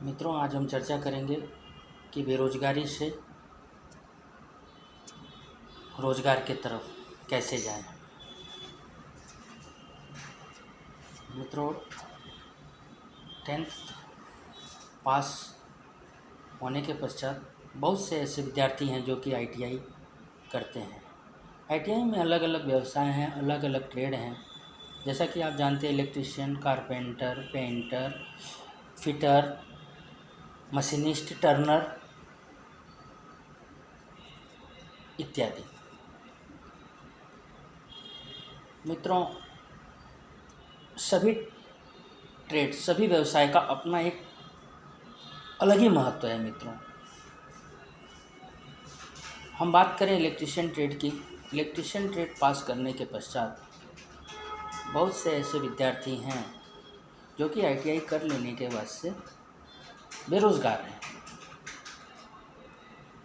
मित्रों, आज हम चर्चा करेंगे कि बेरोजगारी से रोजगार की तरफ कैसे जाएं। मित्रों, 10th पास होने के पश्चात बहुत से ऐसे विद्यार्थी हैं जो कि ITI करते हैं। ITI में अलग अलग व्यवसाय हैं, अलग अलग ट्रेड हैं। जैसा कि आप जानते हैं, electrician, carpenter, painter, fitter, machinist, Turner इत्यादि। मित्रों, सभी ट्रेड, सभी व्यवसाय का अपना एक अलग ही महत्व है। मित्रों, हम बात करें इलेक्ट्रीशियन ट्रेड की। इलेक्ट्रीशियन ट्रेड पास करने के पश्चात बहुत से ऐसे विद्यार्थी हैं जो कि ITI कर लेने के बाद से बेरोज़गार हैं,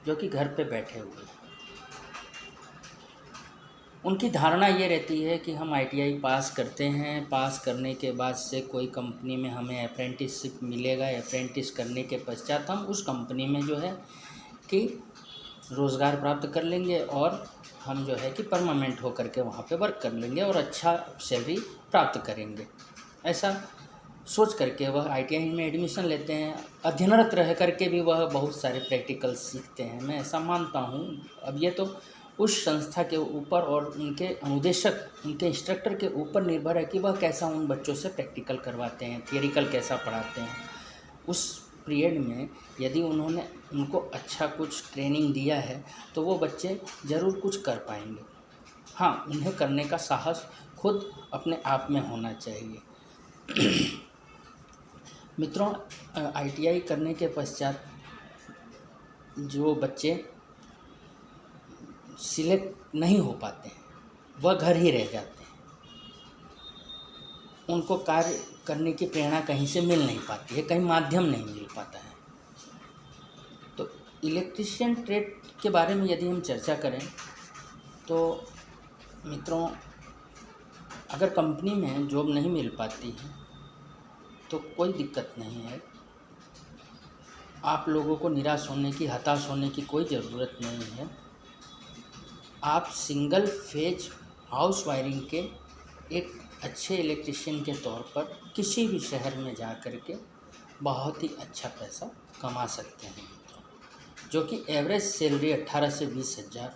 जो कि घर पे बैठे हुए हैं। उनकी धारणा ये रहती है कि हम ITI पास करते हैं, पास करने के बाद से कोई कंपनी में हमें अप्रेंटिसशिप मिलेगा। अप्रेंटिस करने के पश्चात हम उस कंपनी में जो है कि रोज़गार प्राप्त कर लेंगे और हम जो है कि परमानेंट होकर के वहाँ पे वर्क कर लेंगे और अच्छा सैलरी प्राप्त करेंगे। ऐसा सोच करके वह ITI में एडमिशन लेते हैं। अध्ययनरत रह करके भी वह बहुत सारे प्रैक्टिकल सीखते हैं। मैं ऐसा मानता हूँ। अब ये तो उस संस्था के ऊपर और उनके अनुदेशक, उनके इंस्ट्रक्टर के ऊपर निर्भर है कि वह कैसा उन बच्चों से प्रैक्टिकल करवाते हैं, थियरिकल कैसा पढ़ाते हैं। उस पीरियड में यदि उन्होंने उनको अच्छा कुछ ट्रेनिंग दिया है तो वो बच्चे ज़रूर कुछ कर पाएंगे। हाँ, उन्हें करने का साहस खुद अपने आप में होना चाहिए। मित्रों, ITI करने के पश्चात जो बच्चे सिलेक्ट नहीं हो पाते हैं वह घर ही रह जाते हैं। उनको कार्य करने की प्रेरणा कहीं से मिल नहीं पाती है, कहीं माध्यम नहीं मिल पाता है। तो इलेक्ट्रीशियन ट्रेड के बारे में यदि हम चर्चा करें तो मित्रों, अगर कंपनी में जॉब नहीं मिल पाती है तो कोई दिक्कत नहीं है। आप लोगों को निराश होने की, हताश होने की कोई ज़रूरत नहीं है। आप सिंगल फेज हाउस वायरिंग के एक अच्छे इलेक्ट्रीशियन के तौर पर किसी भी शहर में जा कर के बहुत ही अच्छा पैसा कमा सकते हैं मित्रों, जो कि एवरेज सैलरी 18 से 20 हज़ार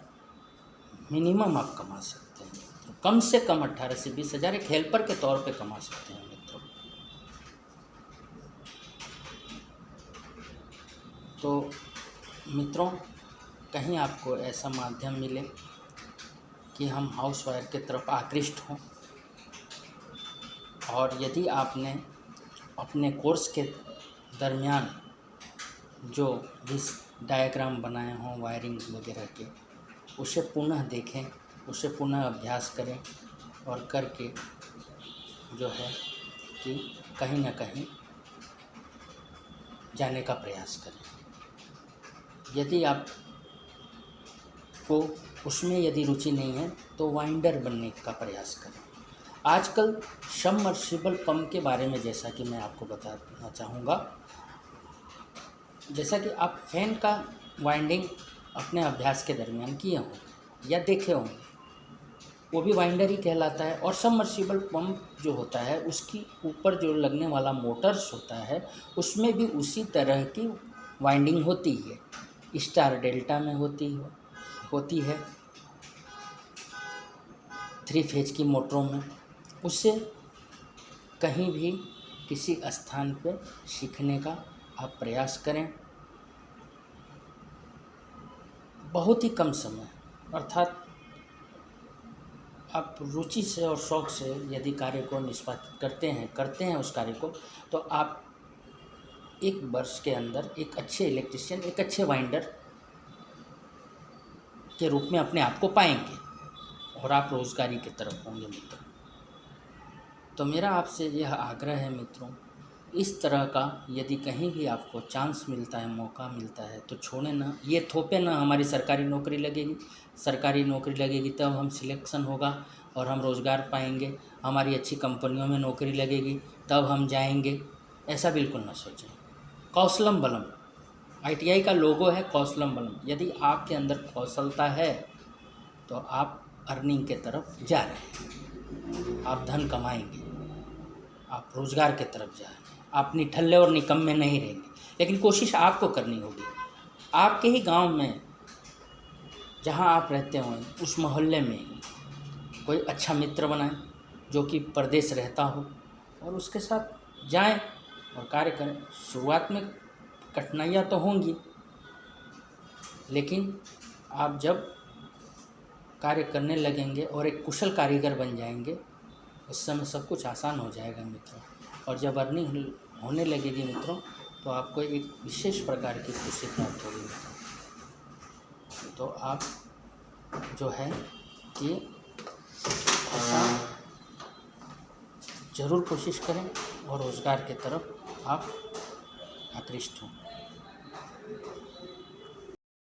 मिनिमम आप कमा सकते हैं मित्रों। कम से कम 18 से 20 हज़ार एक हेल्पर के तौर पे कमा सकते हैं मित्रों। तो मित्रों, कहीं आपको ऐसा माध्यम मिले कि हम हाउस वायर की तरफ आकृष्ट हों, और यदि आपने अपने कोर्स के दरमियान जो भी डायग्राम बनाए हों वायरिंग वगैरह के, उसे पुनः देखें, उसे पुनः अभ्यास करें और करके जो है कि कहीं ना कहीं जाने का प्रयास करें। यदि आपको उसमें यदि रुचि नहीं है तो वाइंडर बनने का प्रयास करें। आजकल सबमर्सिबल पंप के बारे में जैसा कि मैं आपको बताना चाहूँगा, जैसा कि आप फैन का वाइंडिंग अपने अभ्यास के दरमियान किए हों या देखे हों, वो भी वाइंडर ही कहलाता है। और सबमर्सिबल पंप जो होता है उसकी ऊपर जो लगने वाला मोटर्स होता है उसमें भी उसी तरह की वाइंडिंग होती है। स्टार डेल्टा में होती है 3 फेज की मोटरों में। उससे कहीं भी किसी स्थान पे सीखने का आप प्रयास करें। बहुत ही कम समय, अर्थात आप रुचि से और शौक़ से यदि कार्य को निष्पादित करते हैं उस कार्य को, तो आप 1 वर्ष के अंदर एक अच्छे इलेक्ट्रीशियन, एक अच्छे वाइंडर के रूप में अपने आप को पाएंगे और आप रोज़गारी की तरफ होंगे मित्रों। तो मेरा आपसे यह आग्रह है मित्रों, इस तरह का यदि कहीं भी आपको चांस मिलता है, मौका मिलता है, तो छोड़े ना, ये थोपे ना हमारी सरकारी नौकरी लगेगी तब हम सिलेक्शन होगा और हम रोज़गार पाएंगे, हमारी अच्छी कंपनियों में नौकरी लगेगी तब हम जाएंगे। ऐसा बिल्कुल ना सोचें। कौशलम बलम, आईटीआई का लोगो है कौशलम बलम। यदि आपके अंदर कौशलता है तो आप अर्निंग के तरफ जा रहे हैं, आप धन कमाएंगे, आप रोज़गार के तरफ जा रहे हैं, आप निठल्ले और निकम्मे नहीं रहेंगे। लेकिन कोशिश आपको करनी होगी, आपके ही गांव में जहां आप रहते हो उस मोहल्ले में ही कोई अच्छा मित्र बनाएं जो कि परदेश रहता हो और उसके साथ जाएं और कार्य करें। शुरुआत में कठिनाइयाँ तो होंगी, लेकिन आप जब कार्य करने लगेंगे और एक कुशल कारीगर बन जाएंगे, उस समय सब कुछ आसान हो जाएगा मित्रों। और जब अर्निंग होने लगेगी मित्रों, तो आपको एक विशेष प्रकार की खुशी प्राप्त होगी मित्रों। तो आप जो है कि ऐसा ज़रूर कोशिश करें और रोज़गार की तरफ आप आकृष्ट हों।